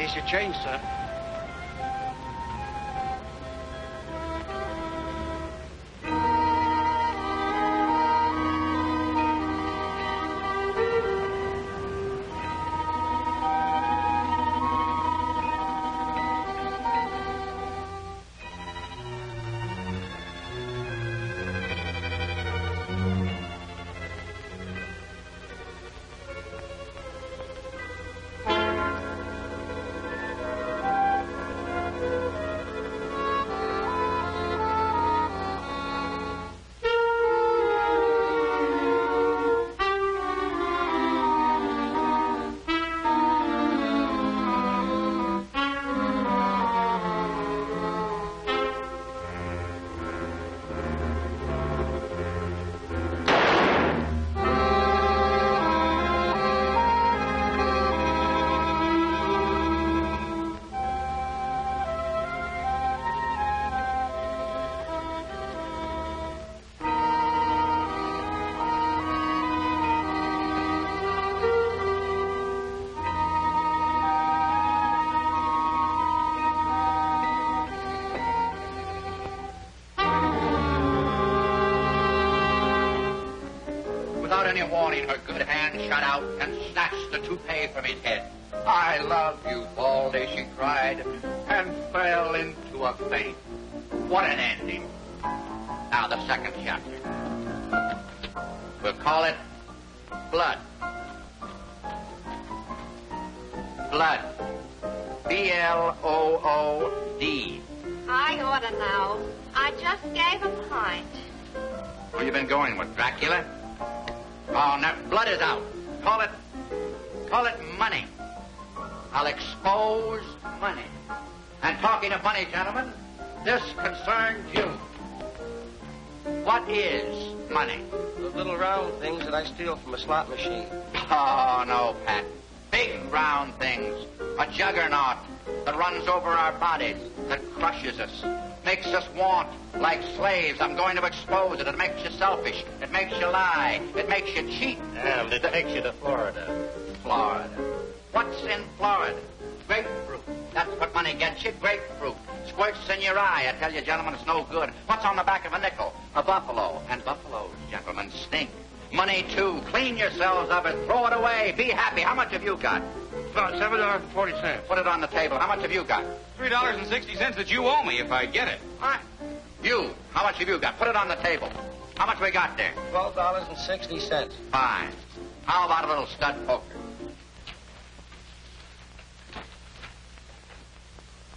Here's your change, sir. Without any warning, her good hand shot out and snatched the toupee from his head. "I love you, Baldy," she cried, and fell into a faint. What an ending. Now the second chapter. We'll call it Blood. Blood. B-L-O-O-D. I ought to know. I just gave a pint. Where you been going with, Dracula? Oh, now, blood is out. Call it money. I'll expose money. And talking of money, gentlemen, this concerns you. What is money? The little round things that I steal from a slot machine. Oh, no, Pat. Big round things. A juggernaut that runs over our bodies, that crushes us, makes us want like slaves. I'm going to expose it. It makes you selfish. It makes you lie. It makes you cheat. And it takes you to Florida. Florida. What's in Florida? Grapefruit. That's what money gets you, grapefruit. Squirts in your eye. I tell you, gentlemen, it's no good. What's on the back of a nickel? A buffalo. And buffaloes, gentlemen, stink. Money, too. Clean yourselves of it. Throw it away. Be happy. How much have you got? About $7.40. Put it on the table. How much have you got? $3.60 that you owe me if I get it. Fine. You, how much have you got? Put it on the table. How much we got there? $12.60. Fine. How about a little stud poker?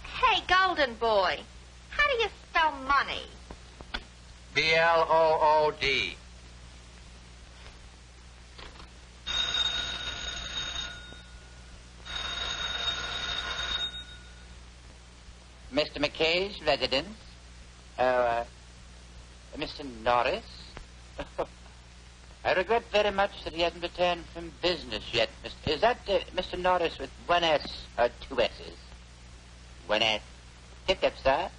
Hey, Golden Boy, how do you spell money? B-L-O-O-D. Mr. McKay's residence? Mr. Norris? I regret very much that he hasn't returned from business yet. Is that Mr. Norris with one S or two S's? One S. Hiccup, sir.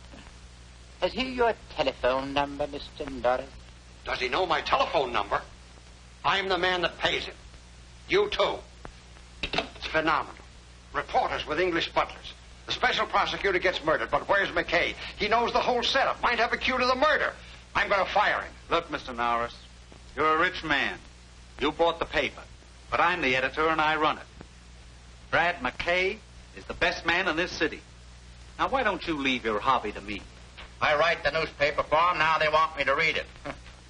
Has he your telephone number, Mr. Norris? Does he know my telephone number? I'm the man that pays him. You too. It's phenomenal. Reporters with English butlers. The special prosecutor gets murdered, but where's McKay? He knows the whole setup. Might have a cue to the murder. I'm going to fire him. Look, Mr. Norris, you're a rich man. You bought the paper, but I'm the editor and I run it. Brad McKay is the best man in this city. Now, why don't you leave your hobby to me? I write the newspaper for them. Now they want me to read it.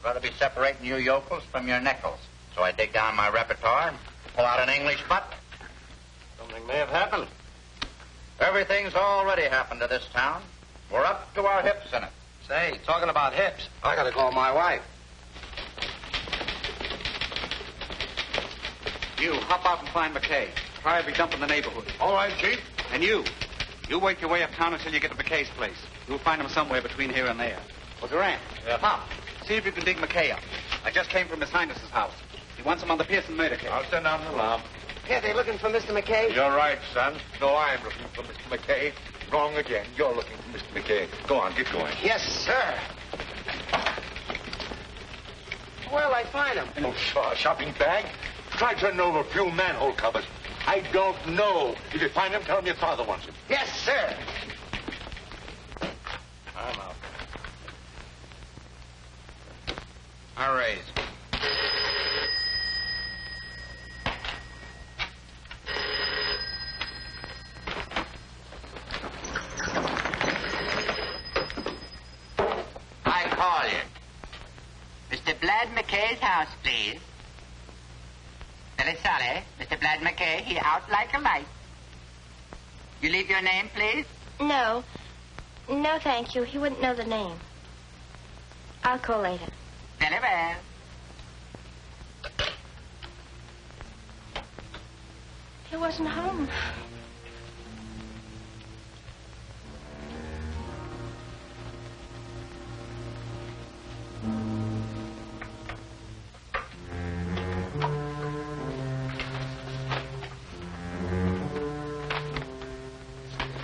Rather be separating you yokels from your nickels. So I dig down my repertoire and pull out an English butler. Something may have happened. Everything's already happened to this town. We're up to our hips in it. Say, talking about hips, I got to call my wife. You, hop out and find McKay. Try every dump in the neighborhood. All right, Chief. And you work your way uptown until you get to McKay's place. You'll find him somewhere between here and there. Well, Durant, hop. See if you can dig McKay up. I just came from His Highness's house. He wants him on the Pearson murder case. I'll send down the alarm. Yeah, they're looking for Mr. McKay. You're right, son. No, I'm looking for Mr. McKay. Wrong again. You're looking for Mr. McKay. Go on, get going. Yes, sir. Where'll I find him? Oh, shopping bag. Try turning over a few manhole covers. I don't know. If you find him, tell him your father wants him. Yes, sir. I'm out. I'll raise. I call you. Mr. Blad McKay's house, please. Very sorry. Mr. Blad McKay, he out like a light. You leave your name, please? No. No, thank you. He wouldn't know the name. I'll call later. Very well. He wasn't home.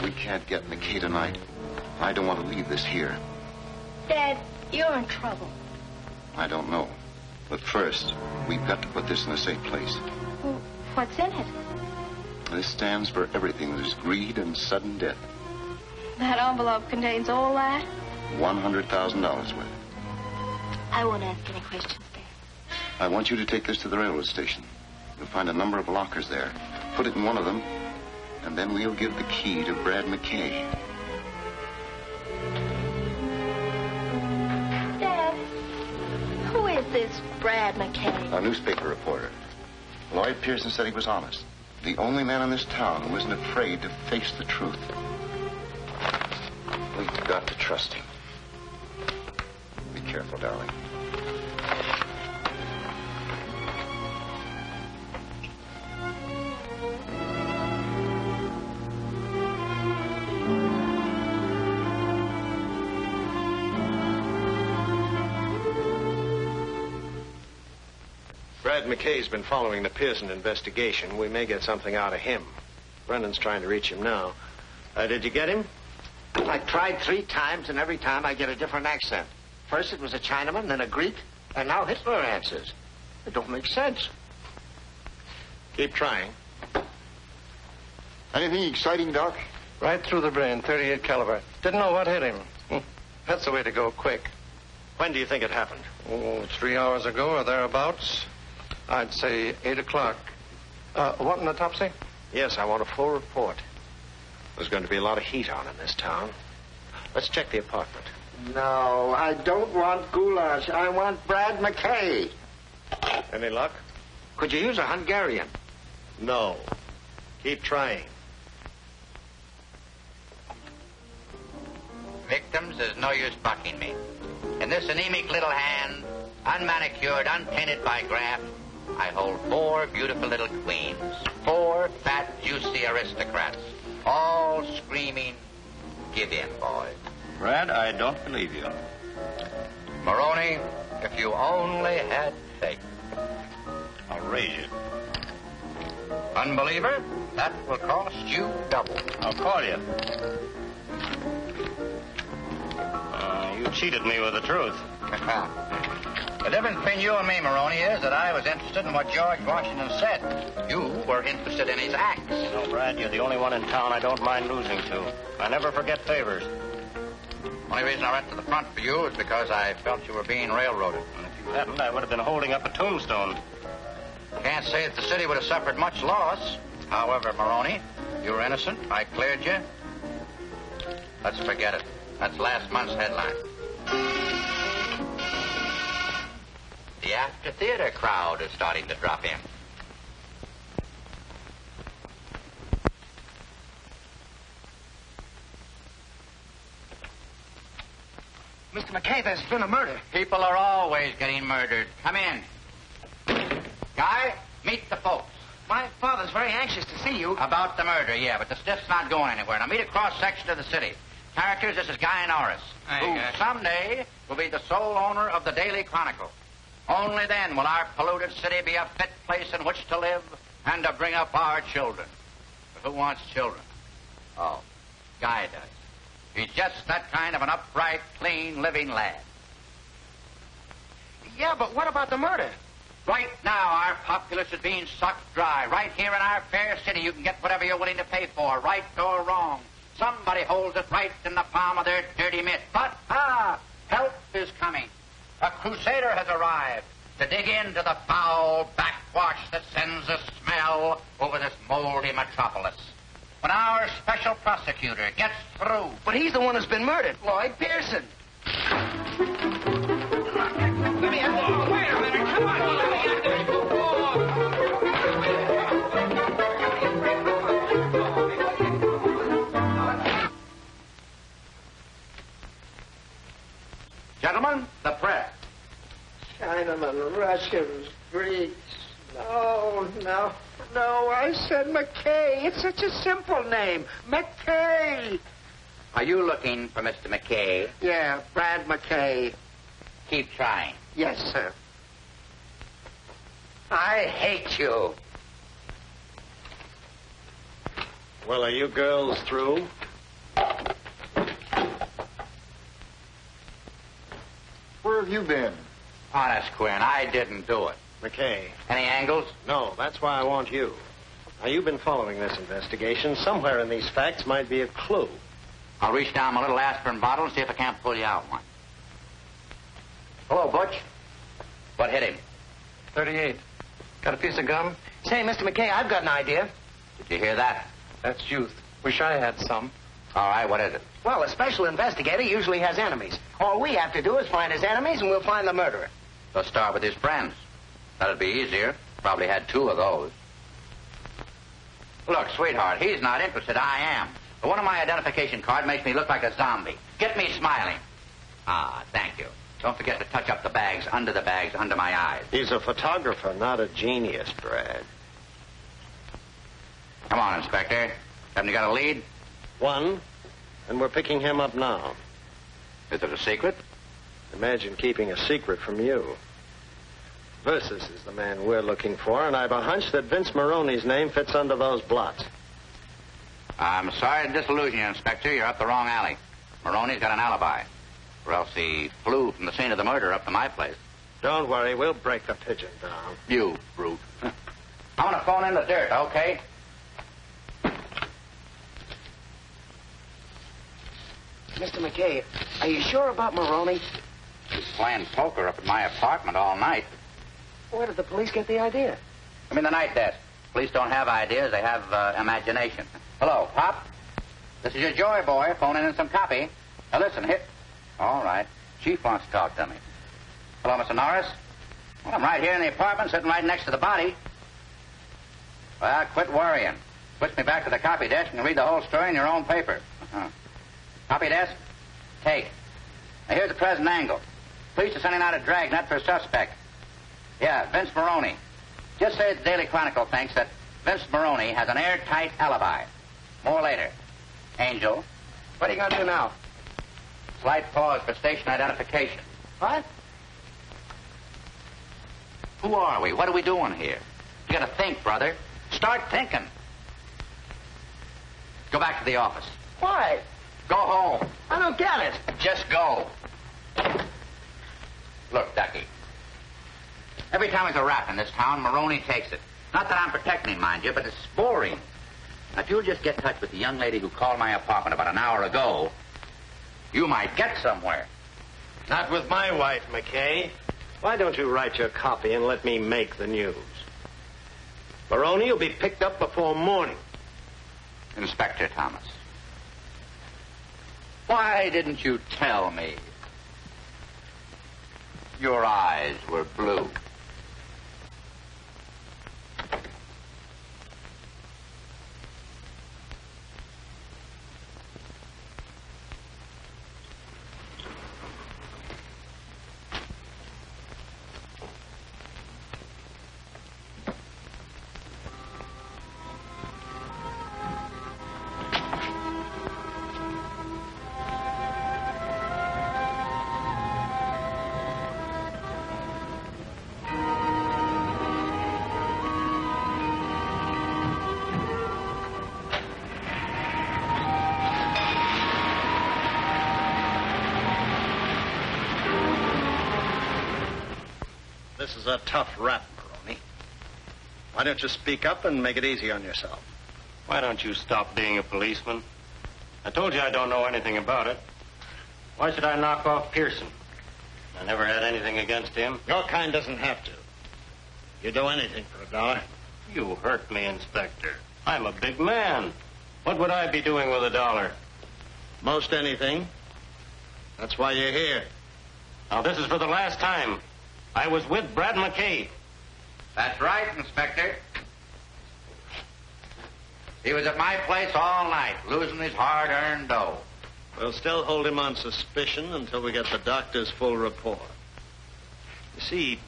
We can't get McKay tonight. I don't want to leave this here. Dad, you're in trouble. I don't know. But first, we've got to put this in a safe place. Well, what's in it? This stands for everything. There's greed and sudden death. That envelope contains all that? $100,000 worth. I won't ask any questions, Dad. I want you to take this to the railroad station. You'll find a number of lockers there. Put it in one of them, and then we'll give the key to Brad McKay. Dad, who is this Brad McKay? A newspaper reporter. Lloyd Pearson said he was honest. The only man in this town who isn't afraid to face the truth. We've got to trust him. Be careful, darling. Brad McKay's been following the Pearson investigation. We may get something out of him. Brendan's trying to reach him now. Did you get him? I tried 3 times, and every time I get a different accent. First it was a Chinaman, then a Greek, and now Hitler answers. It don't make sense. Keep trying. Anything exciting, Doc? Right through the brain, 38 caliber. Didn't know what hit him. That's the way to go, quick. When do you think it happened? Oh, 3 hours ago or thereabouts. I'd say 8 o'clock. What in the autopsy? Yes, I want a full report. There's going to be a lot of heat on in this town. Let's check the apartment. No, I don't want goulash. I want Brad McKay. Any luck? Could you use a Hungarian? No. Keep trying. Victims, there's no use bucking me. In this anemic little hand, unmanicured, unpainted by graft, I hold 4 beautiful little queens. 4 fat, juicy aristocrats. All screaming, give in, boys. Brad, I don't believe you. Maroney, if you only had faith. I'll raise you. Unbeliever, that will cost you double. I'll call you. You cheated me with the truth. The difference between you and me, Maroney, is that I was interested in what George Washington said. You were interested in his acts. You know, Brad, you're the only one in town I don't mind losing to. I never forget favors. Only reason I went to the front for you is because I felt you were being railroaded. And if you hadn't, I would have been holding up a tombstone. Can't say that the city would have suffered much loss. However, Maroney, you were innocent. I cleared you. Let's forget it. That's last month's headline. The after-theater crowd is starting to drop in. Mr. McKay, there's been a murder. People are always getting murdered. Come in. Guy, meet the folks. My father's very anxious to see you. About the murder, yeah, but the stiff's not going anywhere. Now meet a cross-section of the city. Characters, this is Guy Norris, who someday will be the sole owner of the Daily Chronicle. Only then will our polluted city be a fit place in which to live and to bring up our children. But who wants children? Oh, Guy does. He's just that kind of an upright, clean, living lad. Yeah, but what about the murder? Right now, our populace is being sucked dry. Right here in our fair city, you can get whatever you're willing to pay for, right or wrong. Somebody holds it right in the palm of their dirty mitt. But, help is coming. A crusader has arrived to dig into the foul backwash that sends a smell over this moldy metropolis. When our special prosecutor gets through... But he's the one who's been murdered, Lloyd Pearson. Let me have this. Wait a minute. Come on. Let me have this. Gentlemen, the press. Chinamen, Russians, Greeks. No, I said McKay. It's such a simple name. McKay. Are you looking for Mr. McKay? Yeah, Brad McKay. Keep trying. Yes, sir. I hate you. Well, are you girls through? Where have you been? Honest, Quinn, I didn't do it. McKay. Any angles? No, that's why I want you. Now, you've been following this investigation. Somewhere in these facts might be a clue. I'll reach down my little aspirin bottle and see if I can't pull you out one. Hello, Butch. What hit him? 38. Got a piece of gum? Say, Mr. McKay, I've got an idea. Did you hear that? That's youth. Wish I had some. All right, what is it? Well, a special investigator usually has enemies. All we have to do is find his enemies, and we'll find the murderer. Let's start with his friends. That'd be easier. Probably had 2 of those. Look, sweetheart, he's not interested. I am. But one of my identification card makes me look like a zombie. Get me smiling. Thank you. Don't forget to touch up the bags under my eyes. He's a photographer, not a genius, Brad. Come on, Inspector. Haven't you got a lead? One, and we're picking him up now. Is it a secret? Imagine keeping a secret from you. Versus is the man we're looking for, and I've a hunch that Vince Maroney's name fits under those blots. I'm sorry to disillusion you, Inspector. You're up the wrong alley. Maroney's got an alibi. Or else he flew from the scene of the murder up to my place. Don't worry, we'll break the pigeon down. You brute. I'm going to phone in the dirt, okay? Mr. McKay, are you sure about Maroney? He's playing poker up at my apartment all night. Where did the police get the idea? I'm in the night desk. Police don't have ideas, they have imagination. Hello, Pop. This is your Joy boy phoning in some copy. Now listen, hit. All right. Chief wants to talk to me. Hello, Mr. Norris. Well, I'm right here in the apartment, sitting right next to the body. Well, quit worrying. Switch me back to the copy desk and read the whole story in your own paper. Copy desk? Take. Now, here's the present angle. Police are sending out a dragnet for a suspect. Yeah, Vince Maroney. Just say the Daily Chronicle thinks that Vince Maroney has an airtight alibi. More later. Angel. What are you going to do now? Slight pause for station identification. What? Who are we? What are we doing here? You got to think, brother. Start thinking. Go back to the office. Why? Go home. I don't get it. Just go. Look, Ducky. Every time there's a rap in this town, Maroney takes it. Not that I'm protecting him, mind you, but it's boring. Now, if you'll just get in touch with the young lady who called my apartment about an hour ago, you might get somewhere. Not with my wife, McKay. Why don't you write your copy and let me make the news? Maroney will be picked up before morning. Inspector Thomas. Why didn't you tell me? Your eyes were blue. This is a tough rap, Why don't you speak up and make it easy on yourself? Why don't you stop being a policeman? I told you I don't know anything about it. Why should I knock off Pearson? I never had anything against him. Your kind doesn't have to. You do anything for $1. You hurt me, Inspector. I'm a big man. What would I be doing with $1? Most anything. That's why you're here. Now, this is for the last time. I was with Brad McKay. That's right, Inspector. He was at my place all night, losing his hard-earned dough. We'll still hold him on suspicion until we get the doctor's full report. You see,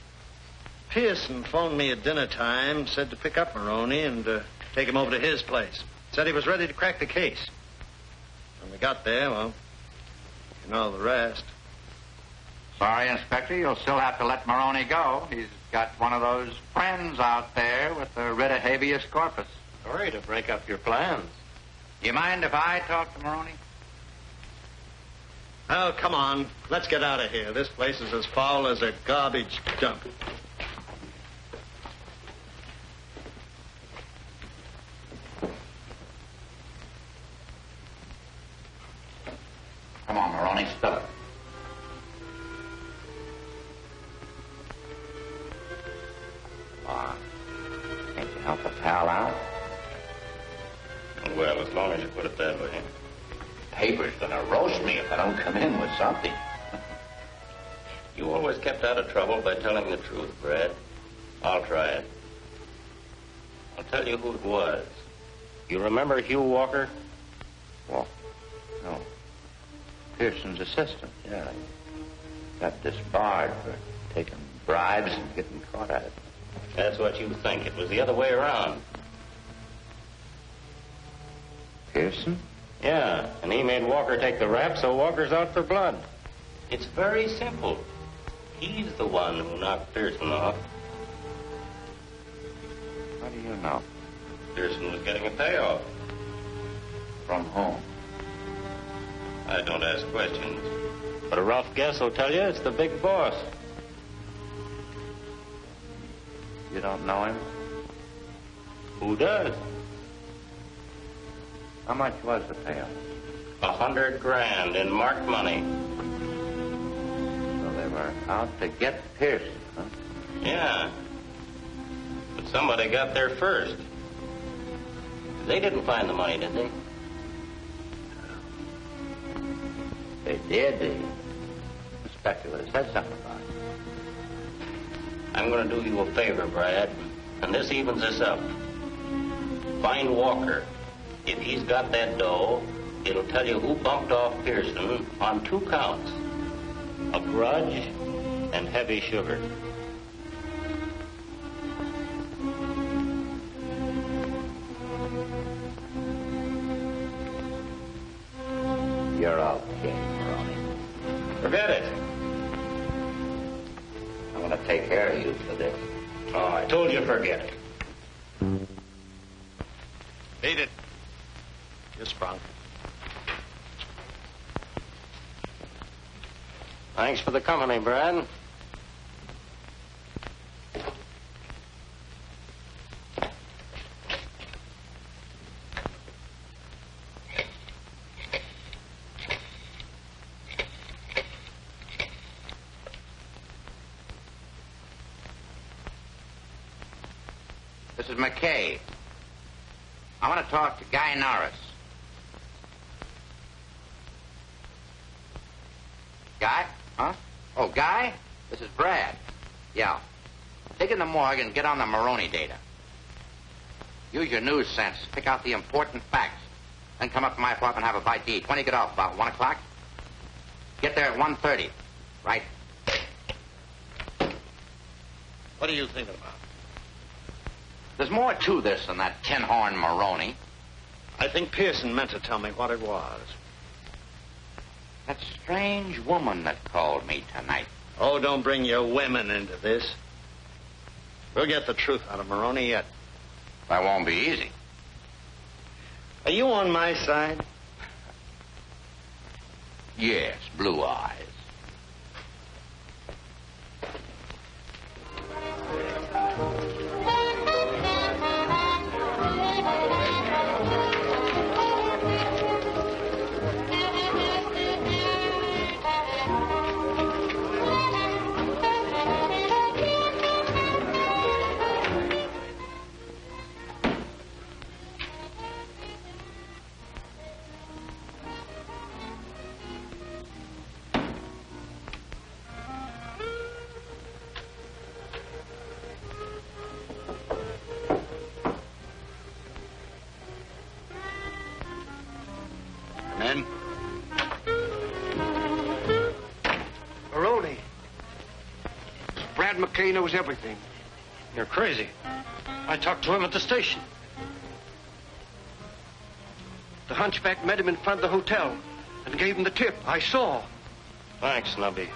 Pearson phoned me at dinner time, said to pick up Maroney and take him over to his place. Said he was ready to crack the case. When we got there, well, you know the rest. Sorry, Inspector, you'll still have to let Maroney go. He's got one of those friends out there with a writ of habeas corpus. Sorry to break up your plans. Do you mind if I talk to Maroney? Oh, come on. Let's get out of here. This place is as foul as a garbage dump. Come on, Maroney, spill it. Can't you help a pal out? Well, as long as you put it that way. Paper's gonna roast me if I don't come in with something. You always kept out of trouble by telling the truth, Brad. I'll try it. I'll tell you who it was. You remember Hugh Walker? Well, no. Pearson's assistant, yeah. He got disbarred for taking bribes and getting caught at it. That's what you think. It was the other way around. Pearson? Yeah, and he made Walker take the rap, so Walker's out for blood. It's very simple. He's the one who knocked Pearson off. How do you know? Pearson was getting a payoff. From whom? I don't ask questions. But a rough guess will tell you it's the big boss. You don't know him? Who does? How much was the payoff? $100,000 in marked money. So they were out to get Pearson, huh? Yeah. But somebody got there first. They didn't find the money, did they? They did. The inspector would have said something about it. I'm going to do you a favor, Brad, and this evens us up. Find Walker. If he's got that dough, it'll tell you who bumped off Pearson on 2 counts. A grudge and heavy sugar. You're okay, Maroney. Forget it. I'm going to take care of you for this. Oh, I told you forget it. Beat it. You're sprung. Thanks for the company, Brad. This is McKay. I want to talk to Guy Norris. Guy? Huh? Oh, Guy? This is Brad. Yeah. Dig in the morgue and get on the Maroney data. Use your news sense. Pick out the important facts. Then come up to my apartment and have a bite to eat. When do you get off? About 1 o'clock? Get there at 1:30. Right? What are you thinking about? There's more to this than that tin-horn Maroney. I think Pearson meant to tell me what it was. That strange woman that called me tonight. Oh, don't bring your women into this. We'll get the truth out of Maroney yet. That won't be easy. Are you on my side? Yes, blue eyes. Brad McKay knows everything. You're crazy. I talked to him at the station. The hunchback met him in front of the hotel and gave him the tip. I saw. Thanks, Nubby.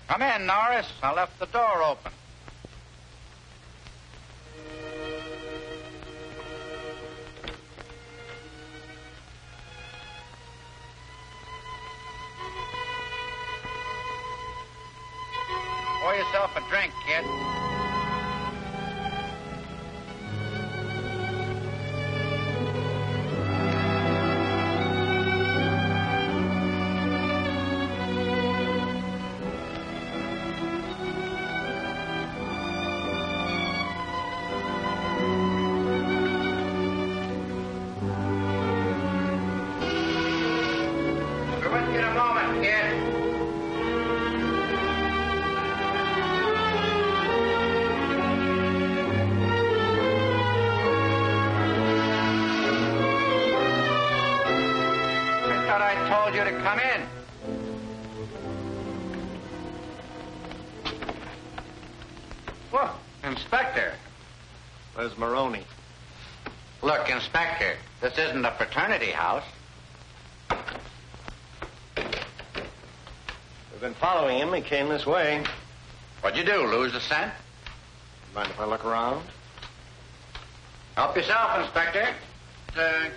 Come in, Norris. I left the door open. Pour yourself a drink, kid. You to come in. Whoa, Inspector. Where's Maroney? Look, Inspector, this isn't a fraternity house. We've been following him. He came this way. What'd you do, lose the scent? Mind if I look around? Help yourself, Inspector.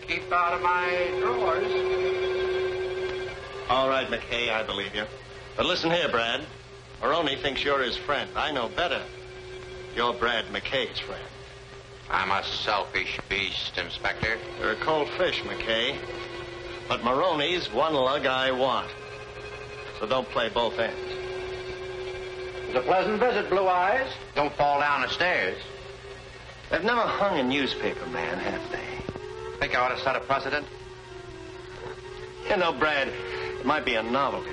Keep out of my drawers. All right, McKay, I believe you. But listen here, Brad. Maroney thinks you're his friend. I know better. You're Brad McKay's friend. I'm a selfish beast, Inspector. You're a cold fish, McKay. But Maroney's one lug I want. So don't play both ends. It's a pleasant visit, Blue Eyes. Don't fall down the stairs. They've never hung a newspaper man, have they? Think I ought to set a precedent? You know, Brad, it might be a novelty.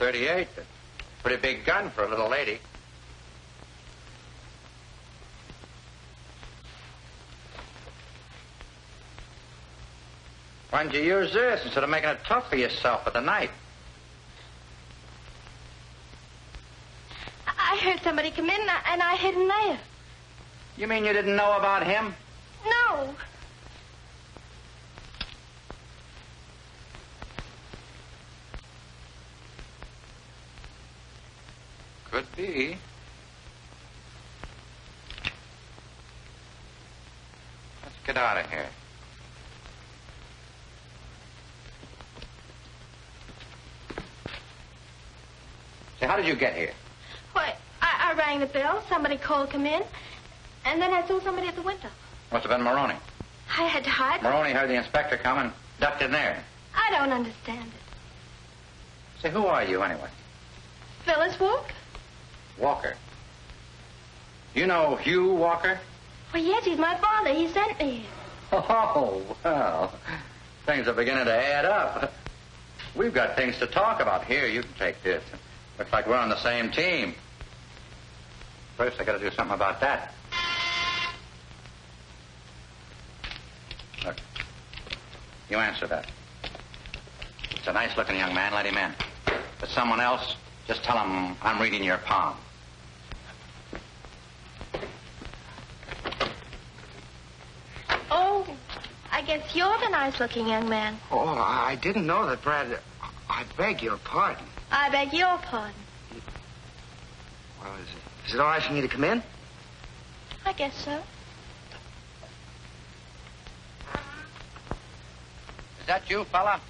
.38. Pretty big gun for a little lady. Why'd you use this instead of making it tough for yourself with the knife? I heard somebody come in and I hid in there. You mean you didn't know about him? No. Could be. out of here. Say, how did you get here? Why, I rang the bell. Somebody called, come in. And then I saw somebody at the window. Must have been Maroney. I had to hide. Maroney heard the inspector come and ducked in there. I don't understand it. Say, who are you anyway? Phyllis Walker? Walker. You know Hugh Walker? Well, yes, he's my father. He sent me here. Oh, well, things are beginning to add up. We've got things to talk about. Here, you can take this. Looks like we're on the same team. First, I got to do something about that. Look, you answer that. It's a nice-looking young man. Let him in. If it's someone else, just tell him I'm reading your palm. Oh, I guess you're the nice-looking young man. Oh, I didn't know that, Brad. I beg your pardon. I beg your pardon. Well, is it all right for me to come in? I guess so. Is that you, fella?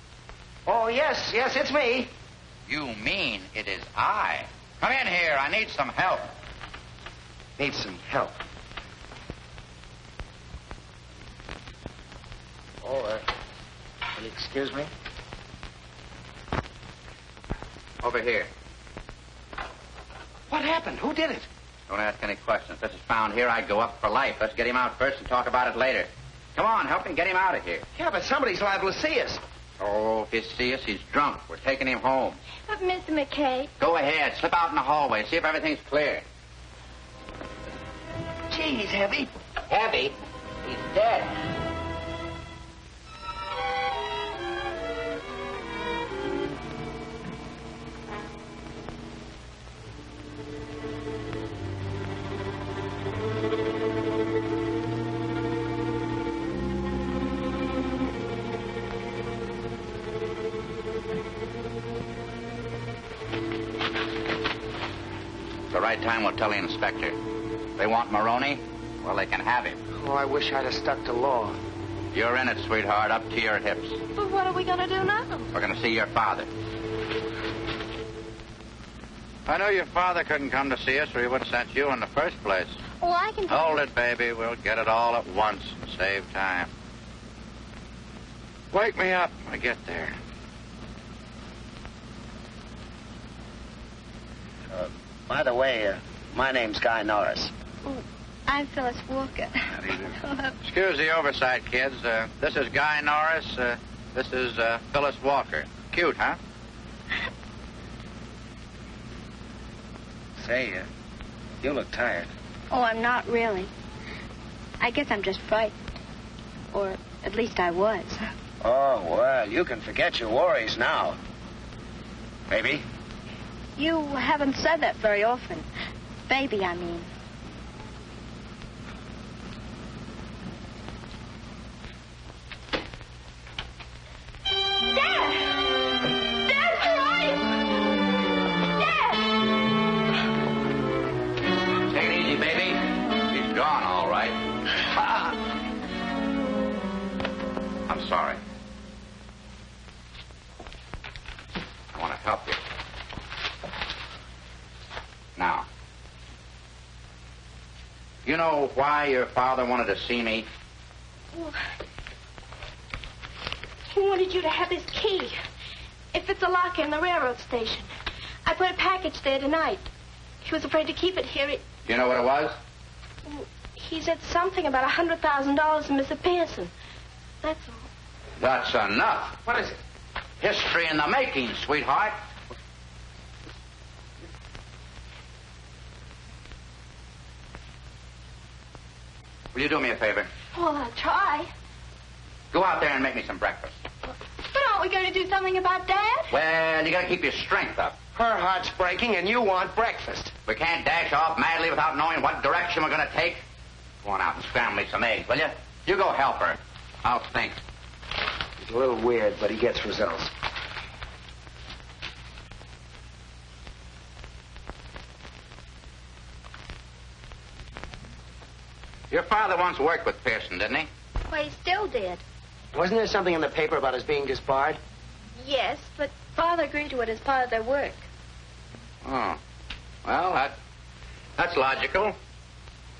Oh, yes, it's me. You mean it is I. Come in here. I need some help. Need some help. Oh, will you excuse me? Over here. What happened? Who did it? Don't ask any questions. If this is found here, I'd go up for life. Let's get him out first and talk about it later. Come on, help me get him out of here. Yeah, but somebody's liable to see us. Oh, if you see us, he's drunk. We're taking him home. But, Mr. McKay... Go ahead. Slip out in the hallway. See if everything's clear. Gee, he's heavy. Heavy? He's dead. The right time will tell the inspector. They want Maroney? Well, they can have him. Oh, I wish I'd have stuck to law. You're in it, sweetheart, up to your hips. But what are we going to do now? We're going to see your father. I know your father couldn't come to see us, or he would have sent you in the first place. Oh, I can... Hold it, baby. We'll get it all at once and save time. Wake me up when I get there. By the way, my name's Guy Norris. Oh, I'm Phyllis Walker. How do you do? Excuse the oversight, kids. This is Guy Norris. This is Phyllis Walker. Cute, huh? Say, you look tired. Oh, I'm not really. I guess I'm just frightened. Or at least I was. Oh, well, you can forget your worries now. Baby? You haven't said that very often. Baby, I mean. Dad! Dad's right! Dad! Take it easy, baby. He's gone, all right. I'm sorry. I want to help you. Now, you know why your father wanted to see me? Well, he wanted you to have his key. If it's a locker in the railroad station. I put a package there tonight. He was afraid to keep it here. Do you know what it was? He said something about $100,000 from Mr. Pearson. That's all. That's enough. What is it? History in the making, sweetheart. Will you do me a favor? Well, I'll try. Go out there and make me some breakfast. But aren't we going to do something about Dad? Well, you got to keep your strength up. Her heart's breaking and you want breakfast. We can't dash off madly without knowing what direction we're going to take. Go on out and scramble me some eggs, will you? You go help her. I'll think. He's a little weird, but he gets results. Your father once worked with Pearson, didn't he? Why, he's still dead. Wasn't there something in the paper about his being disbarred? Yes, but Father agreed to it as part of their work. Oh. Well, that's logical.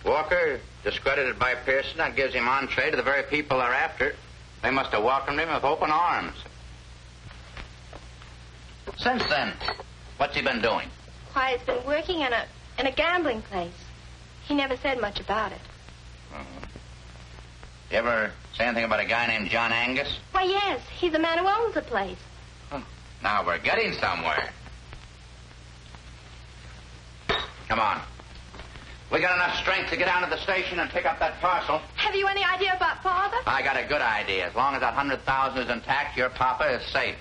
Walker, discredited by Pearson, that gives him entree to the very people they're after. They must have welcomed him with open arms. Since then, what's he been doing? Why, he's been working in a gambling place. He never said much about it. You ever say anything about a guy named John Angus? Why, yes, he's the man who owns the place. Now we're getting somewhere. Come on. We got enough strength to get down to the station and pick up that parcel. Have you any idea about Father? I got a good idea. As long as that 100,000 is intact, your papa is safe.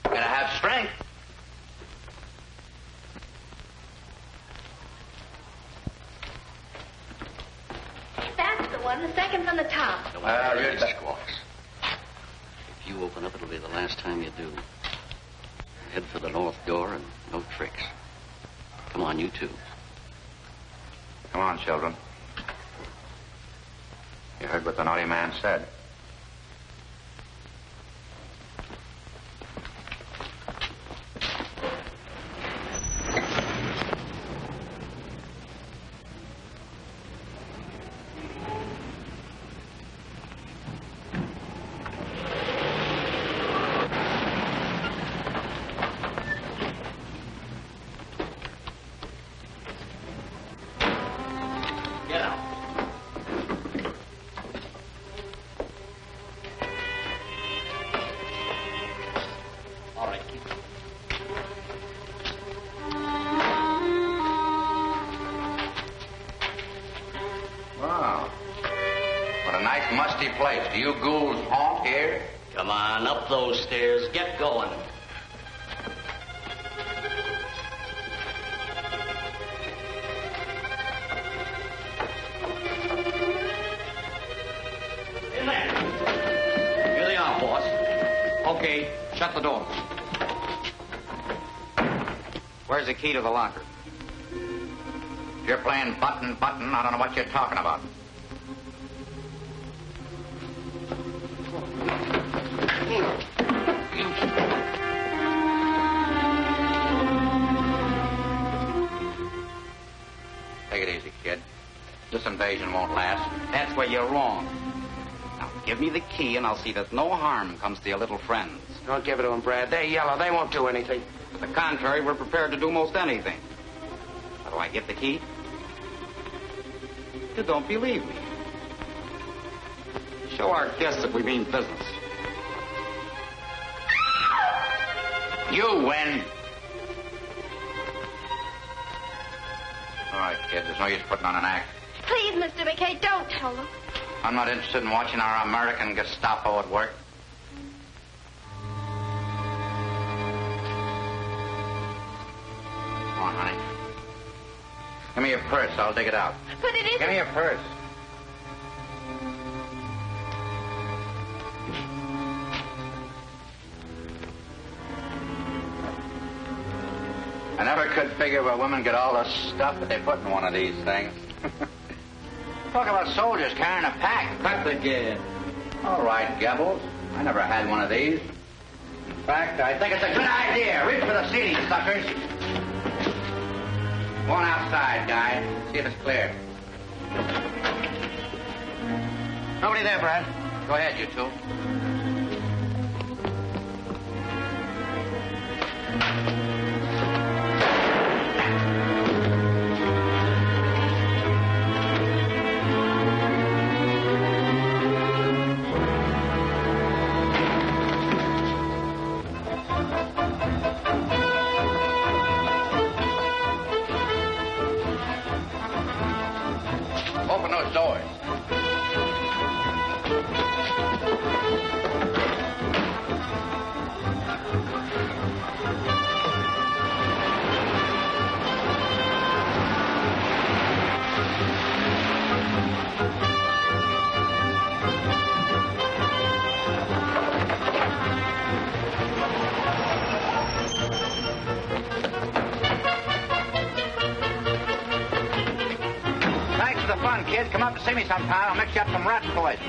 Gotta have strength. That's the one, the second from the top. Read the squawks. If you open up, it'll be the last time you do. Head for the north door and no tricks. Come on, you two. Come on, children. You heard what the naughty man said. Place. Do you ghouls haunt here? Come on, up those stairs. Get going. In there. Here they are, boss. Okay, shut the doors. Where's the key to the locker? If you're playing button, I don't know what you're talking about. Take it easy, kid. This invasion won't last. That's where you're wrong. Now, give me the key, and I'll see that no harm comes to your little friends. Don't give it to them, Brad. They're yellow. They won't do anything. To the contrary, we're prepared to do most anything. How do I get the key? You don't believe me. Show our guests that we mean business. You win. All right, kid. There's no use putting on an act. Please, Mr. McKay, don't tell them. I'm not interested in watching our American Gestapo at work. Come on, honey. Give me your purse. I'll dig it out. But it isn't... Give me your purse. I never could figure where women get all the stuff that they put in one of these things. Talk about soldiers carrying a pack. Cut the gad. All right, Gebbles. I never had one of these. In fact, I think it's a good idea. Reach for the seating, suckers. Go on outside, guy. See if it's clear. Nobody there, Brad. Go ahead, you two. Open those doors. Thanks for the fun, kid. Come up to see me sometime. I'll mix you up some rat poison.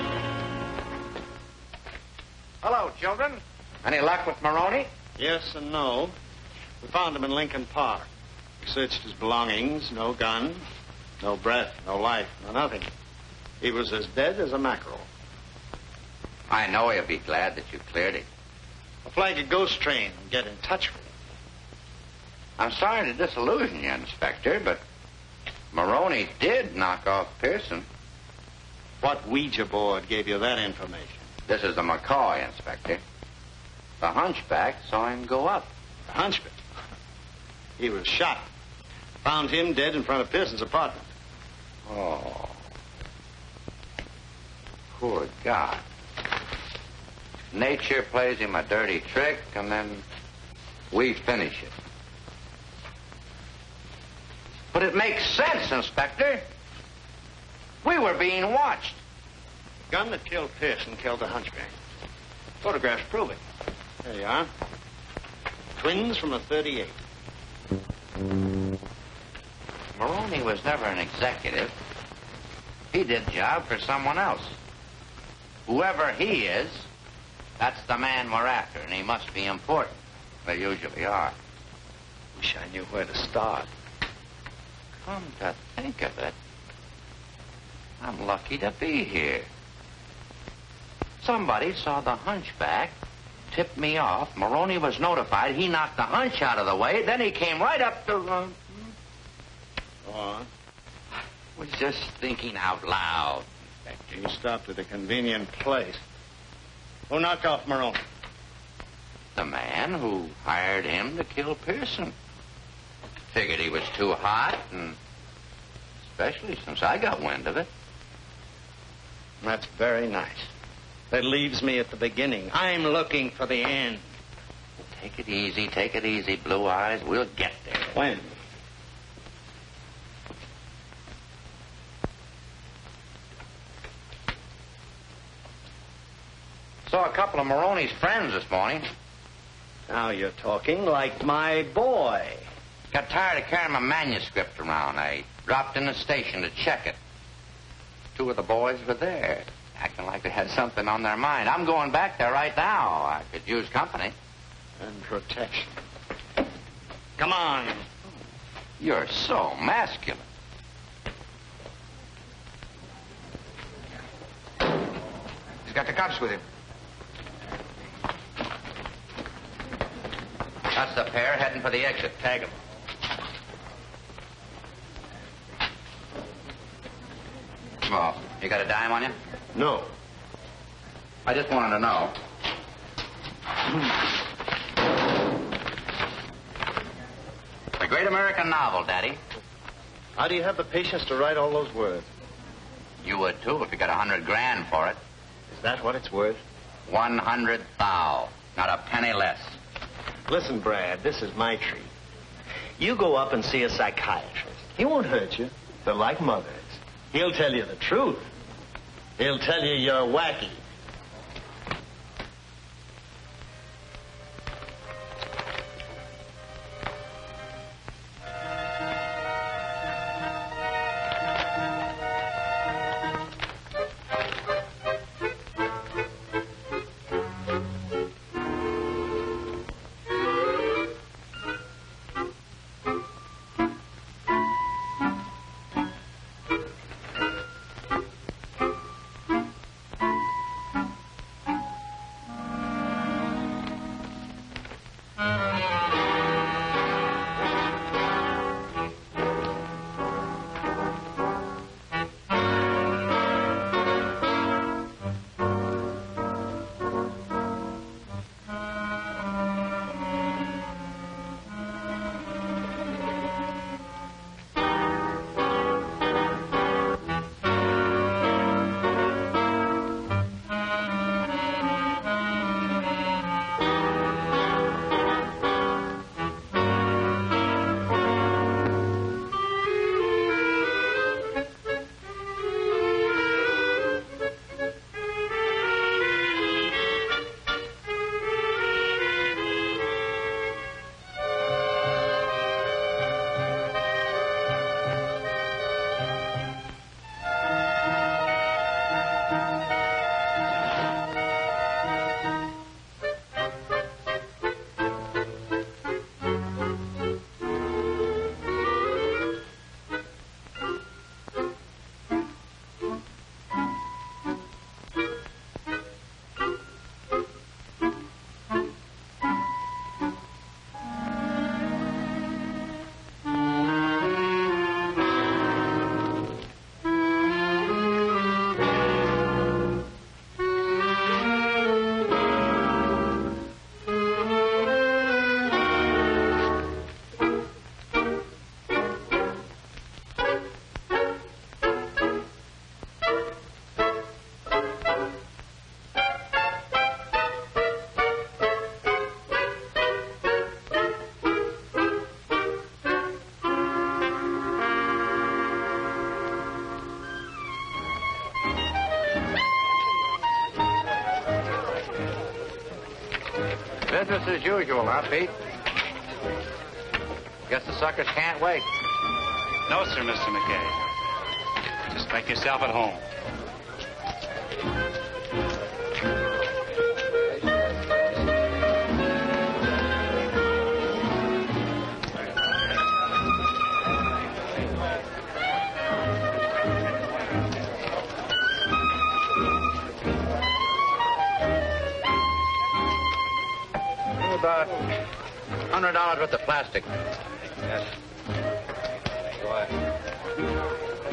Hello, children. Any luck with Maroney? Yes and no. We found him in Lincoln Park. We searched his belongings. No gun, no breath, no life, no nothing. He was as dead as a mackerel. I know he'll be glad that you cleared him. I'll flag a ghost train and get in touch with him. I'm sorry to disillusion you, Inspector, but Maroney did knock off Pearson. What Ouija board gave you that information? This is the McCoy, Inspector. The hunchback saw him go up. The hunchback? He was shot. Found him dead in front of Pearson's apartment. Oh. Poor guy. Nature plays him a dirty trick, and then we finish it. But it makes sense, Inspector. We were being watched. The gun that killed Pearson killed the hunchback. Photographs prove it. There you are. Twins from a .38. Maroney was never an executive. He did job for someone else. Whoever he is, that's the man we're after, and he must be important. They usually are. Wish I knew where to start. Come to think of it, I'm lucky to be here. Somebody saw the hunchback, tipped me off. Maroney was notified. He knocked the hunch out of the way. Then he came right up to... Go on. Was just thinking out loud, Inspector. You stopped at a convenient place. Who knocked off Maroney? The man who hired him to kill Pearson. Figured he was too hot, and especially since I got wind of it. That's very nice. That leaves me at the beginning. I'm looking for the end. Take it easy, Blue Eyes. We'll get there. When? Saw a couple of Maroney's friends this morning. Now you're talking like my boy. Got tired of carrying my manuscript around. I dropped in the station to check it. Two of the boys were there, acting like they had something on their mind. I'm going back there right now. I could use company. And protection. Come on. You're so masculine. He's got the cops with him. That's the pair heading for the exit. Tag them. Oh, you got a dime on you? No. I just wanted to know. A great American novel, Daddy. How do you have the patience to write all those words? You would, too, if you got $100 grand for it. Is that what it's worth? 100 thou. Not a penny less. Listen, Brad, this is my treat. You go up and see a psychiatrist. He won't hurt you. They're like mothers. He'll tell you the truth. He'll tell you you're wacky. Business as usual, huh, Pete? Guess the suckers can't wait. No, sir, Mr. McKay. Just make yourself at home. About $100 worth of plastic. Yes. Go ahead.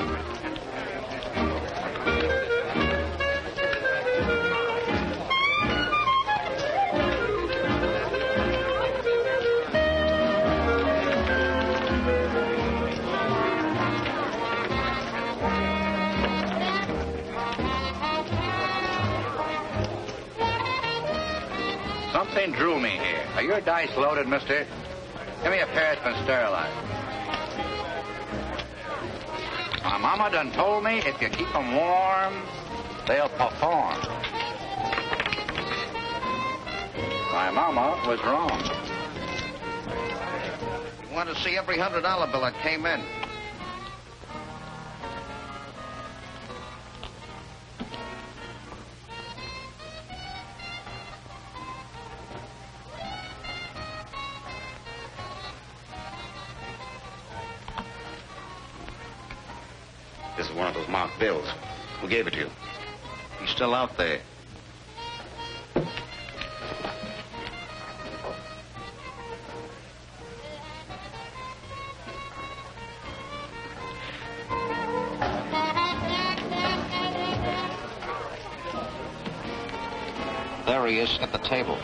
Something drew me here. Are your dice loaded, mister? Give me a pair that's been sterilized. My mama done told me if you keep them warm, they'll perform. My mama was wrong. You want to see every $100 bill that came in. This is one of those marked bills. Who gave it to you? He's still out there. There he is at the table.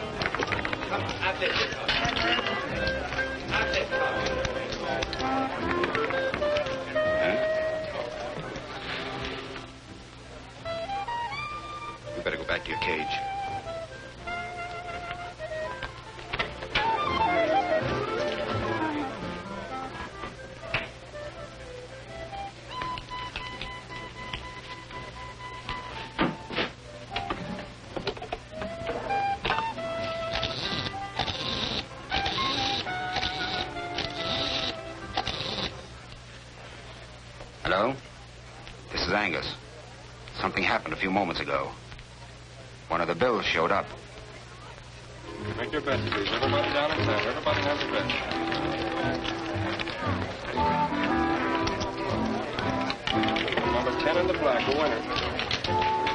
You better go back to your cage. Hello? This is Angus. Something happened a few moments ago. One of the bills showed up. Make your best, please. Everybody down in town. Everybody has a bet. Number 10 in the black, a winner.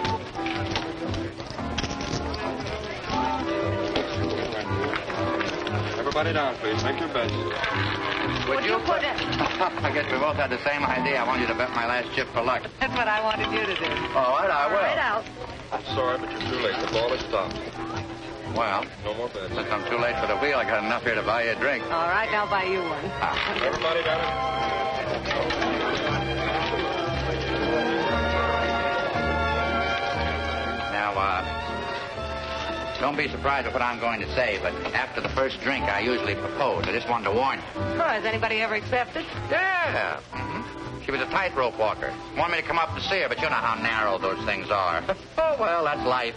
Everybody down, please. Make your bets. Would you put it? I guess we both had the same idea. I want you to bet my last chip for luck. That's what I wanted you to do. All right, I will. All right, out. I'm sorry, but you're too late. The ball has stopped. Well, No more bets. since I'm too late for the wheel, I got enough here to buy you a drink. All right, now I'll buy you one. Everybody down. Now, don't be surprised at what I'm going to say, but after the first drink, I usually propose. I just wanted to warn you. Oh, has anybody ever accepted? Yeah. She was a tightrope walker. Wanted me to come up to see her, but you know how narrow those things are. Oh, well, that's life.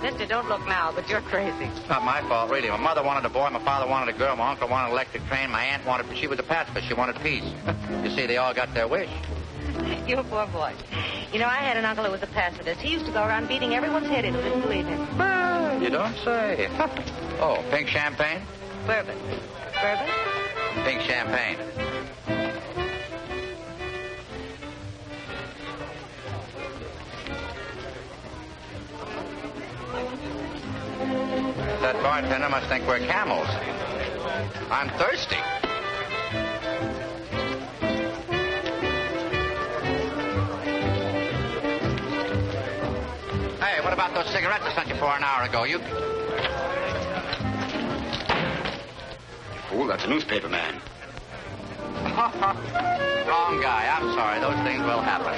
Mister, don't look now, but you're crazy. It's not my fault, really. My mother wanted a boy, my father wanted a girl, my uncle wanted an electric train, my aunt wanted, but she was a pacifist. She wanted peace. You see, they all got their wish. You poor boy. You know, I had an uncle who was a pacifist. He used to go around beating everyone's head in who didn't believe him. You don't say. Oh, pink champagne? Bourbon. Bourbon? Pink champagne. That bartender must think we're camels. I'm thirsty. Hey, what about those cigarettes I sent you for an hour ago? You Fool, that's a newspaper man. Wrong guy. I'm sorry. Those things will happen.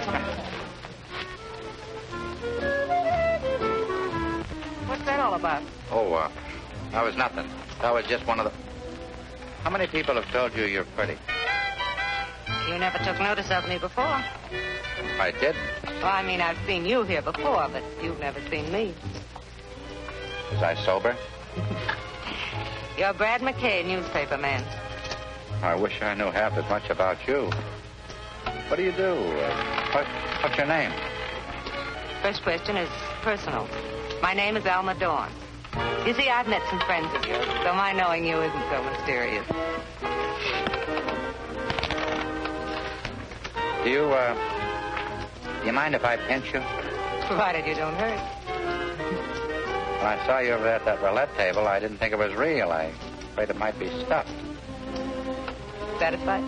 What's that all about? Oh, that was nothing. That was just one of the... How many people have told you you're pretty? You never took notice of me before. I did. Well, I mean, I've seen you here before, but you've never seen me. Was I sober? You're Brad McKay, newspaper man. I wish I knew half as much about you. What do you do? What's your name? First question is personal. My name is Alma Dawn. You see, I've met some friends of yours, so my knowing you isn't so mysterious. Do you mind if I pinch you? Provided you don't hurt. When I saw you over there at that roulette table, I didn't think it was real. I afraid it might be stuffed. Satisfied?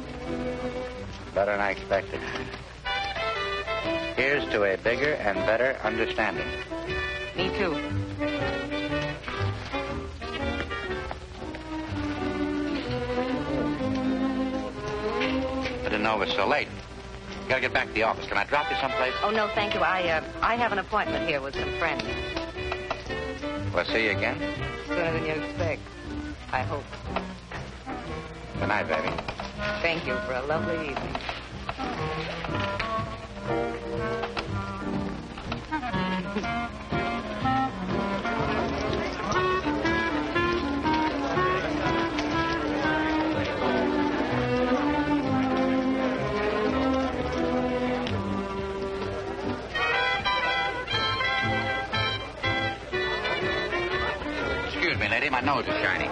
Better than I expected. Here's to a bigger and better understanding. Me too. I didn't know it was so late. Gotta get back to the office. Can I drop you someplace? Oh, no, thank you. I have an appointment here with some friends. We'll see you again? Sooner than you expect. I hope. Good night, baby. Thank you for a lovely evening. Excuse me, lady. My nose is shiny.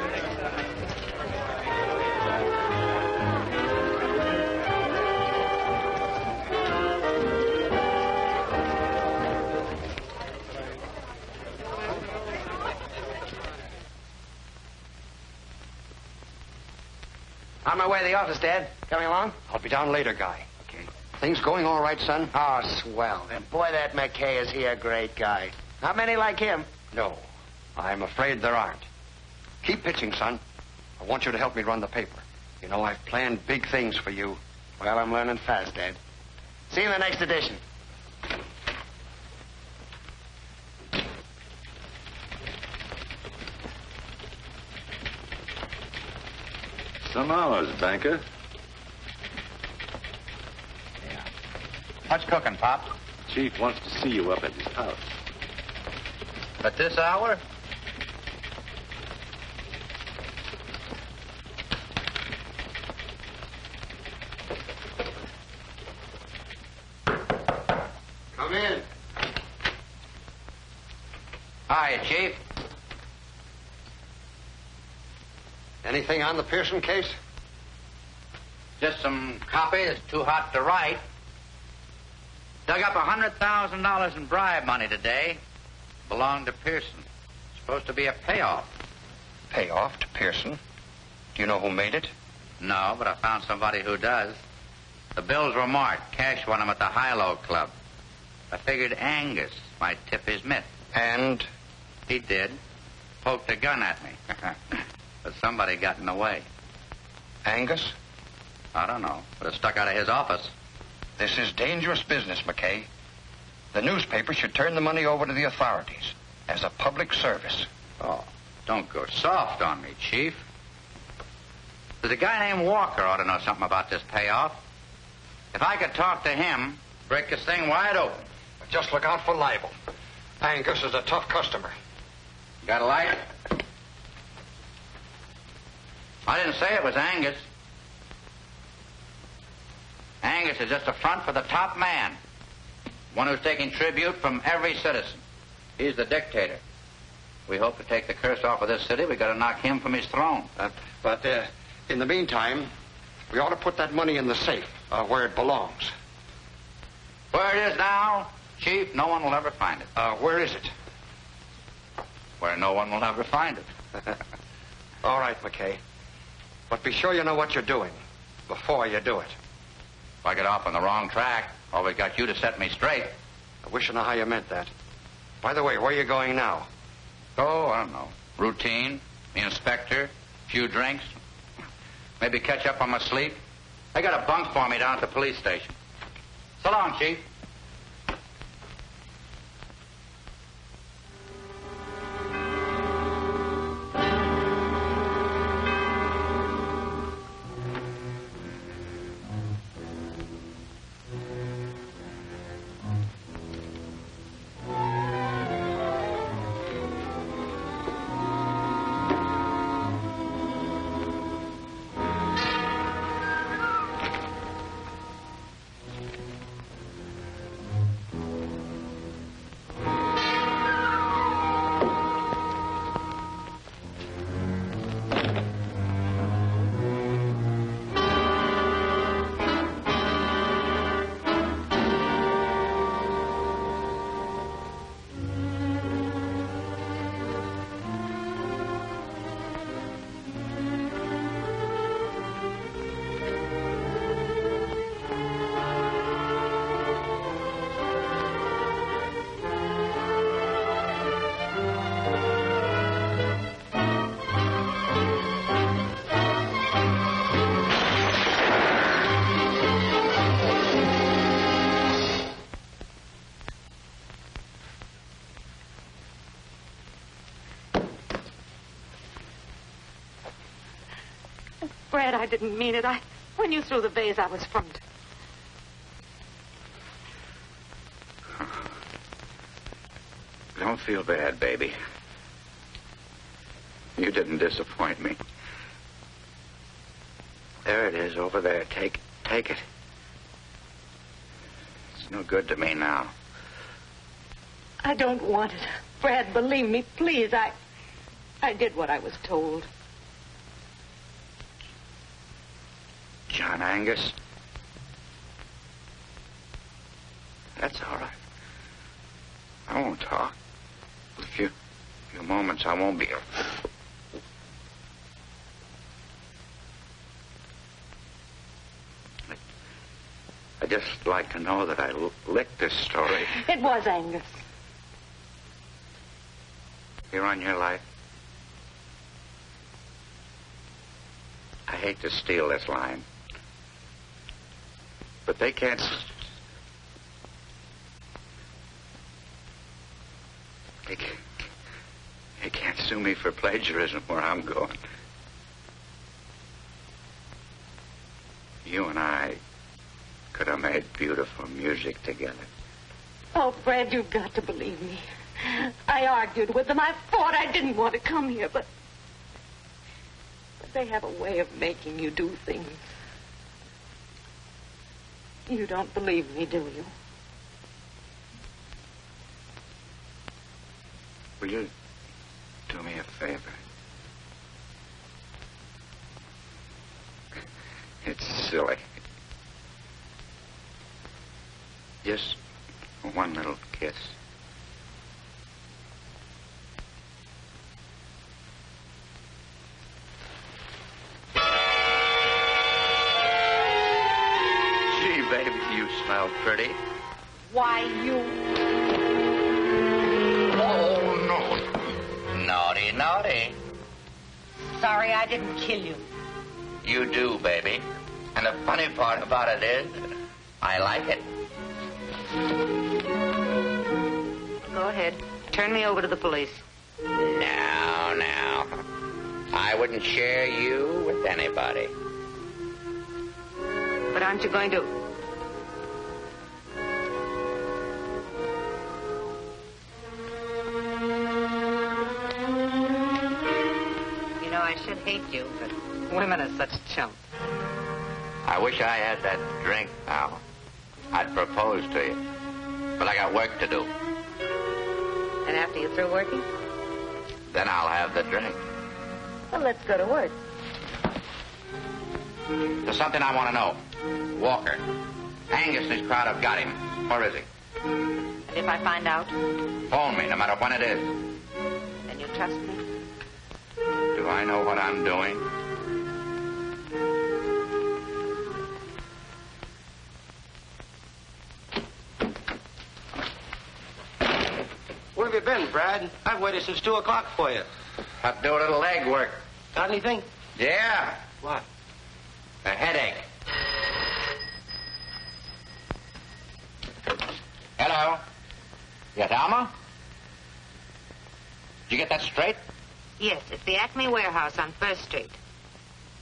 On my way to the office, Dad. Coming along? I'll be down later, Guy. Okay. Things going all right, son? Oh, swell. And boy, that McKay, is he a great guy. Not many like him. No. I'm afraid there aren't. Keep pitching, son. I want you to help me run the paper. You know, I've planned big things for you. Well, I'm learning fast, Dad. See you in the next edition. Some hours, banker. Yeah. What's cooking, Pop? Chief wants to see you up at his house. At this hour? Come in. Hi, Chief. Anything on the Pearson case? Just some copy that's too hot to write. Dug up $100,000 in bribe money today. Belonged to Pearson. Supposed to be a payoff. Payoff to Pearson? Do you know who made it? No, but I found somebody who does. The bills were marked. Cash won them at the High-Low Club. I figured Angus might tip his mitt. And? He did. Poked a gun at me. But somebody got in the way. Angus? I don't know, but it stuck out of his office. This is dangerous business, McKay. The newspaper should turn the money over to the authorities as a public service. Oh, don't go soft on me, Chief. There's a guy named Walker ought to know something about this payoff. If I could talk to him, break this thing wide open. Just look out for libel. Angus is a tough customer. Got a light? I didn't say it was Angus. Angus is just a front for the top man. One who's taking tribute from every citizen. He's the dictator. We hope to take the curse off of this city. We got to knock him from his throne. But in the meantime, we ought to put that money in the safe where it belongs. Where it is now, Chief, no one will ever find it. Where is it? Where no one will ever find it. All right, McKay. But be sure you know what you're doing before you do it. If I get off on the wrong track, always got you to set me straight. I wish I knew how you meant that. By the way, where are you going now? Oh, I don't know. Routine, the inspector, few drinks. Maybe catch up on my sleep. They got a bunk for me down at the police station. So long, Chief. Brad, I didn't mean it. When you threw the vase, I was frightened. Don't feel bad, baby. You didn't disappoint me. There it is, over there. Take it. It's no good to me now. I don't want it. Brad, believe me, please. I did what I was told. John Angus. That's all right. I won't talk. A few moments I won't be here. I'd just like to know that I licked this story. It was Angus. You're on your life. I hate to steal this line. But they can't... They can't sue me for plagiarism where I'm going. You and I could have made beautiful music together. Oh, Brad, you've got to believe me. I argued with them. I fought. I didn't want to come here, but they have a way of making you do things. You don't believe me, do you? Will you do me a favor? It's silly. Just one little kiss. Gee, baby, you smell pretty. Why, you... Naughty, naughty. Sorry I didn't kill you. You do, baby. And the funny part about it is, I like it. Go ahead. Turn me over to the police. Now. I wouldn't share you with anybody. But aren't you going to... You know, I should hate you, but women are such chumps. I wish I had that drink now. I'd propose to you. But I got work to do. And after you're through working? Then I'll have the drink. Well, let's go to work. There's something I want to know. Walker. Angus and his crowd have got him. Where is he? And if I find out? Phone me, no matter when it is. Then you trust me? Do I know what I'm doing? Where have you been, Brad? I've waited since 2 o'clock for you. Have to do a little leg work. Got anything? Yeah. What? A headache. Hello? Yes, Alma? Did you get that straight? Yes, it's the Acme Warehouse on 1st Street.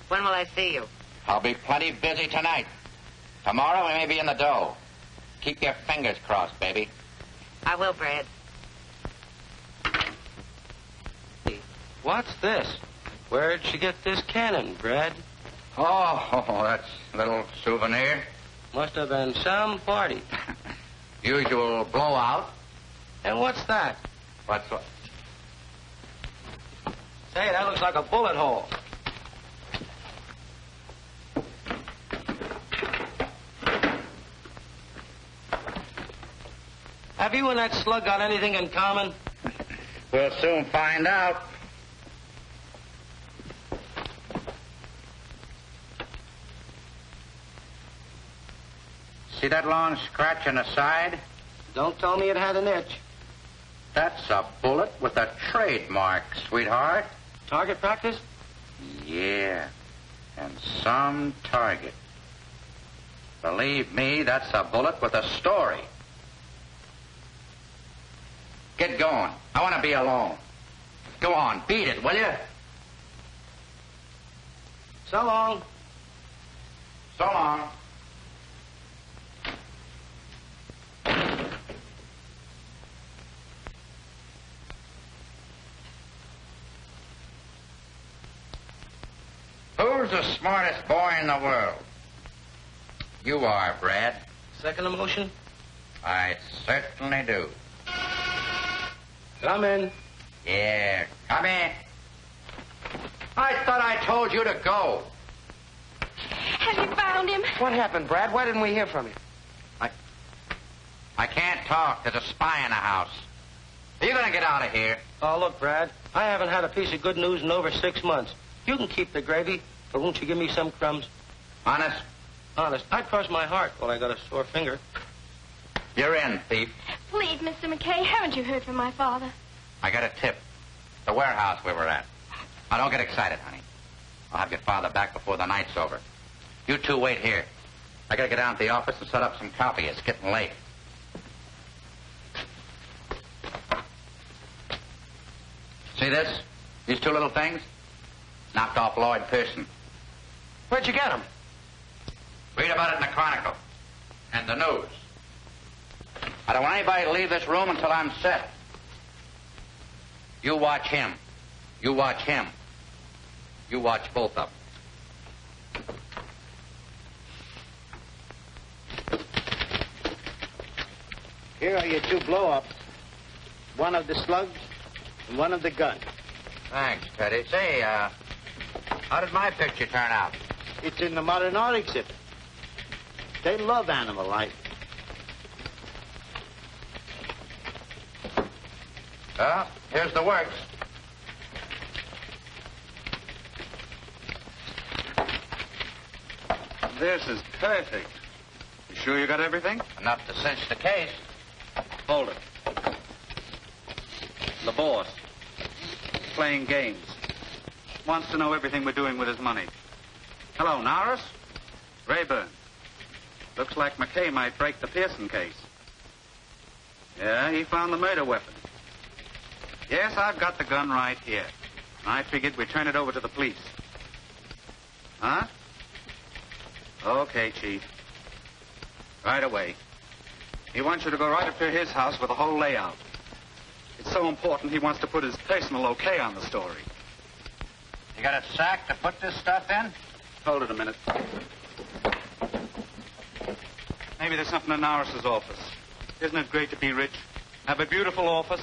When will I see you? I'll be plenty busy tonight. Tomorrow we may be in the dough. Keep your fingers crossed, baby. I will, Brad. What's this? Where'd she get this cannon, Brad? Oh, that's a little souvenir. Must have been some party. Usual blowout. And what's that? What's what? Say, that looks like a bullet hole. Have you and that slug got anything in common? We'll soon find out. See that long scratch on the side? Don't tell me it had an itch. That's a bullet with a trademark, sweetheart. Target practice? Yeah, and some target. Believe me, that's a bullet with a story. Get going. I want to be alone. Go on, beat it, will you? So long. So long. Who's the smartest boy in the world? You are, Brad. Second emotion? I certainly do. Come in. Yeah, come in. I thought I told you to go. Have you found him? What happened, Brad? Why didn't we hear from you? I can't talk. There's a spy in the house. Are you going to get out of here? Oh, look, Brad. I haven't had a piece of good news in over 6 months. You can keep the gravy, but won't you give me some crumbs? Honest? Honest. I'd cross my heart while I got a sore finger. You're in, thief. Please, Mr. McKay, haven't you heard from my father? I got a tip. The warehouse we were at. Now, don't get excited, honey. I'll have your father back before the night's over. You two wait here. I gotta get down to the office and set up some copy. It's getting late. See this? These two little things? Knocked off Lloyd Pearson. Where'd you get them? Read about it in the Chronicle. And the news. I don't want anybody to leave this room until I'm set. You watch him. You watch him. You watch both of them. Here are your 2 blow-ups. One of the slugs and one of the gun. Thanks, Teddy. Say, how did my picture turn out? It's in the modern art exhibit. They love animal life. Well, here's the works. This is perfect. You sure you got everything? Enough to cinch the case. Hold it. The boss. Playing games. Wants to know everything we're doing with his money. Hello, Norris. Rayburn. Looks like McKay might break the Pearson case. Yeah, he found the murder weapon. Yes, I've got the gun right here. I figured we'd turn it over to the police. Huh? Okay, Chief. Right away. He wants you to go right up to his house with the whole layout. It's so important he wants to put his personal okay on the story. You got a sack to put this stuff in? Hold it a minute. Maybe there's something in Norris's office. Isn't it great to be rich? Have a beautiful office,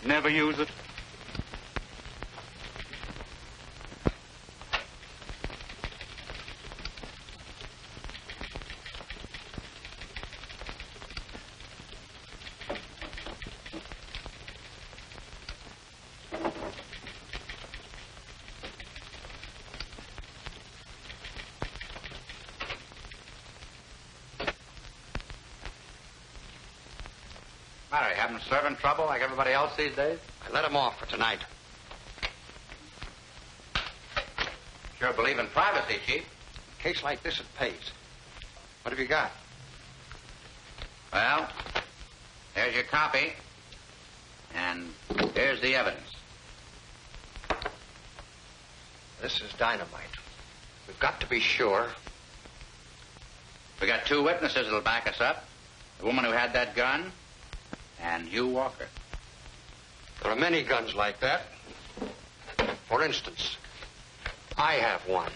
never use it. Matter, you having servant trouble like everybody else these days? I let him off for tonight. Sure believe in privacy, Chief. In a case like this, it pays. What have you got? Well, there's your copy. And here's the evidence. This is dynamite. We've got to be sure. We got 2 witnesses that'll back us up. The woman who had that gun and Hugh Walker. There are many guns like that. For instance, I have one.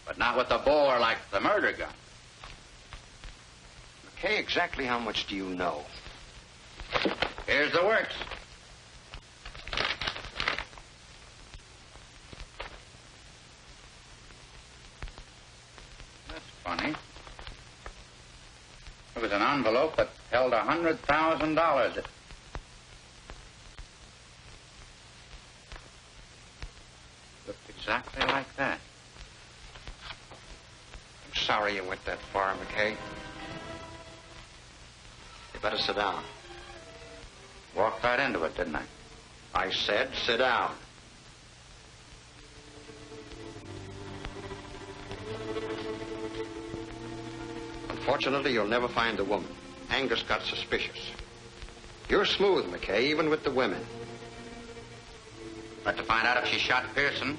But not with a bore like the murder gun. Okay, exactly how much do you know? Here's the works. That's funny. It was an envelope that held $100,000. Looked exactly like that. I'm sorry you went that far, McKay. You better sit down. Walked right into it, didn't I? I said sit down. Unfortunately, you'll never find the woman. Angus got suspicious. You're smooth, McKay, even with the women. But to find out if she shot Pearson,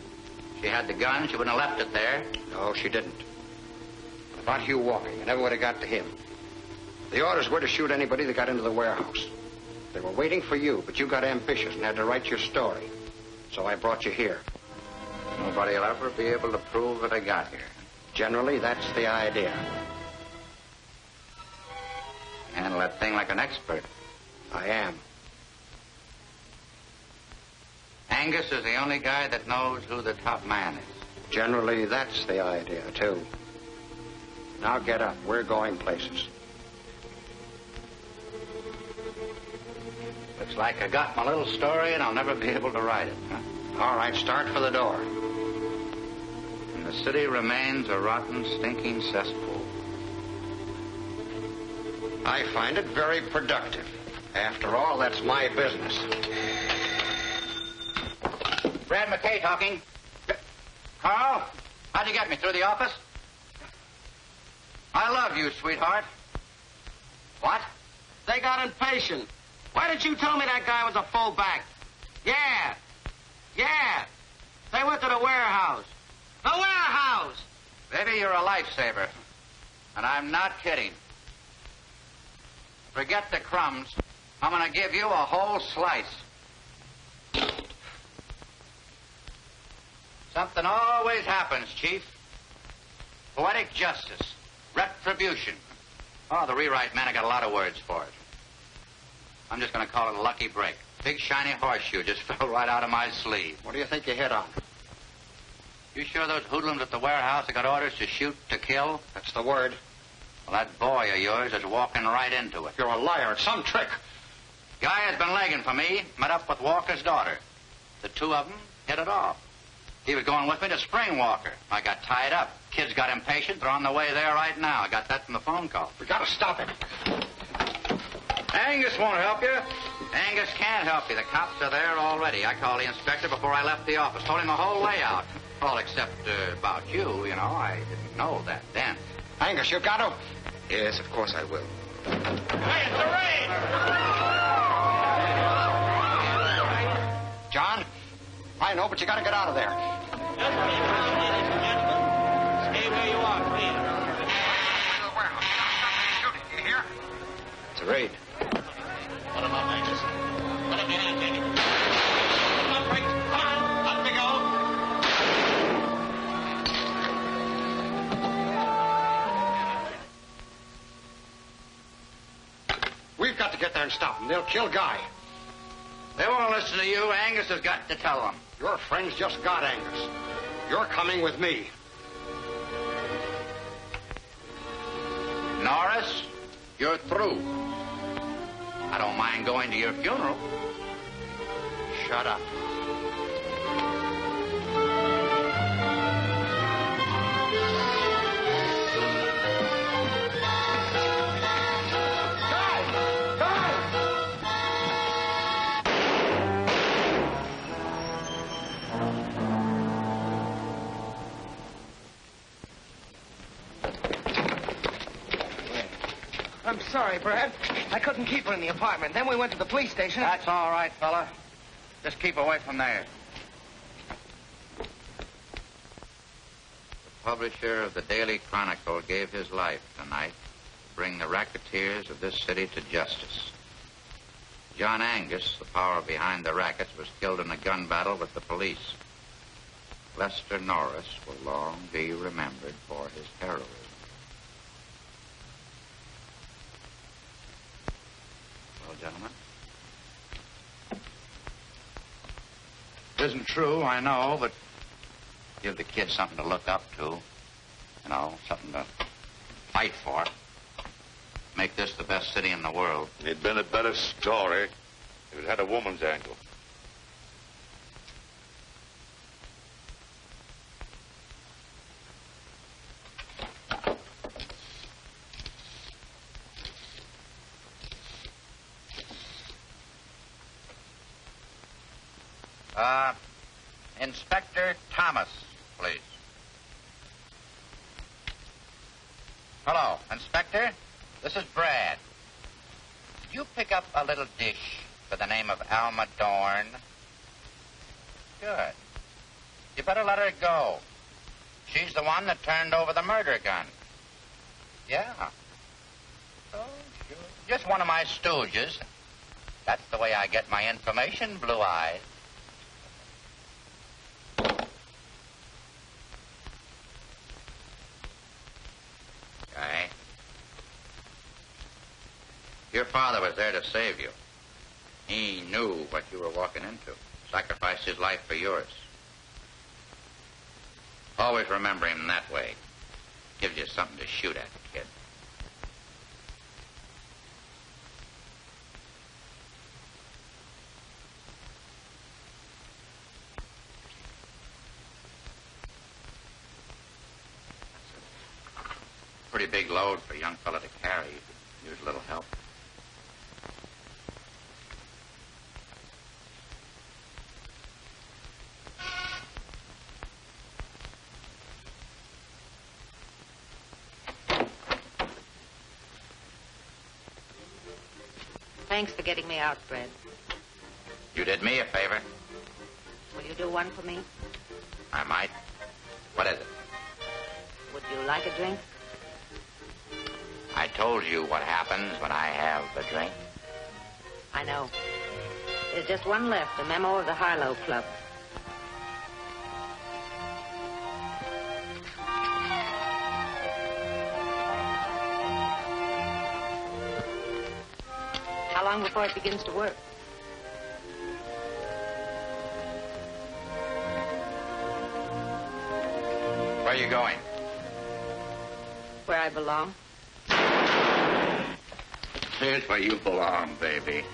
she had the gun, she wouldn't have left it there. No, she didn't. What about Hugh Walker? You never would have got to him. The orders were to shoot anybody that got into the warehouse. They were waiting for you, but you got ambitious and had to write your story. So I brought you here. Nobody will ever be able to prove that I got here. Generally, that's the idea. Handle that thing like an expert. I am. Angus is the only guy that knows who the top man is. Generally, that's the idea, too. Now get up. We're going places. Looks like I got my little story and I'll never be able to write it, huh? All right, start for the door. And the city remains a rotten, stinking cesspool. I find it very productive. After all, that's my business. Brad McKay talking. Carl, how'd you get me? Through the office? I love you, sweetheart. What? They got impatient. Why didn't you tell me that guy was a fullback? Yeah. They went to the warehouse. The warehouse! Baby, you're a lifesaver. And I'm not kidding. Forget the crumbs. I'm going to give you a whole slice. Something always happens, Chief. Poetic justice. Retribution. Oh, the rewrite man, I got a lot of words for it. I'm just going to call it a lucky break. Big shiny horseshoe just fell right out of my sleeve. What do you think you hit on? You sure those hoodlums at the warehouse have got orders to shoot to kill? That's the word. Well, that boy of yours is walking right into it. You're a liar. It's some trick. Guy has been legging for me, met up with Walker's daughter. The two of them hit it off. He was going with me to Spring Walker. I got tied up. Kids got impatient. They're on the way there right now. I got that from the phone call. We got to stop him. Angus won't help you. Angus can't help you. The cops are there already. I called the inspector before I left the office. Told him the whole layout. All except about you, you know. I didn't know that then. Angus, you've got to... Yes, of course I will. Hey, it's the rain! John? I know, but you got to get out of there. Stay where you are, please. You hear? It's a raid. What about Angus? What have you done, Jamie? Come on, Frank. Come on. Up we go. We've got to get there and stop them. They'll kill Guy. They won't listen to you. Angus has got to tell them. Your friends just got Angus. You're coming with me. Norris, you're through. I don't mind going to your funeral. Shut up. I'm sorry, Brad. I couldn't keep her in the apartment. Then we went to the police station. That's all right, fella. Just keep away from there. The publisher of the Daily Chronicle gave his life tonight to bring the racketeers of this city to justice. John Angus, the power behind the rackets, was killed in a gun battle with the police. Lester Norris will long be remembered for his heroism. Well, gentlemen. It isn't true, I know, but give the kids something to look up to. You know, something to fight for. Make this the best city in the world. It'd been a better story if it had a woman's angle. Inspector Thomas, please. Hello, Inspector. This is Brad. Did you pick up a little dish by the name of Alma Dorn? Good. You better let her go. She's the one that turned over the murder gun. Yeah. Oh, sure. Just one of my stooges. That's the way I get my information, Blue Eyes. Guy, your father was there to save you. He knew what you were walking into. Sacrificed his life for yours. Always remember him that way. Gives you something to shoot at, kid. That's a pretty big load for a young fella to carry. You could use a little help. Thanks for getting me out, Fred. You did me a favor. Will you do one for me? I might. What is it? Would you like a drink? I told you what happens when I have a drink. I know. There's just one left, a memo of the Harlow Club. How long before it begins to work? Where are you going? Where I belong. Here's where you belong, baby.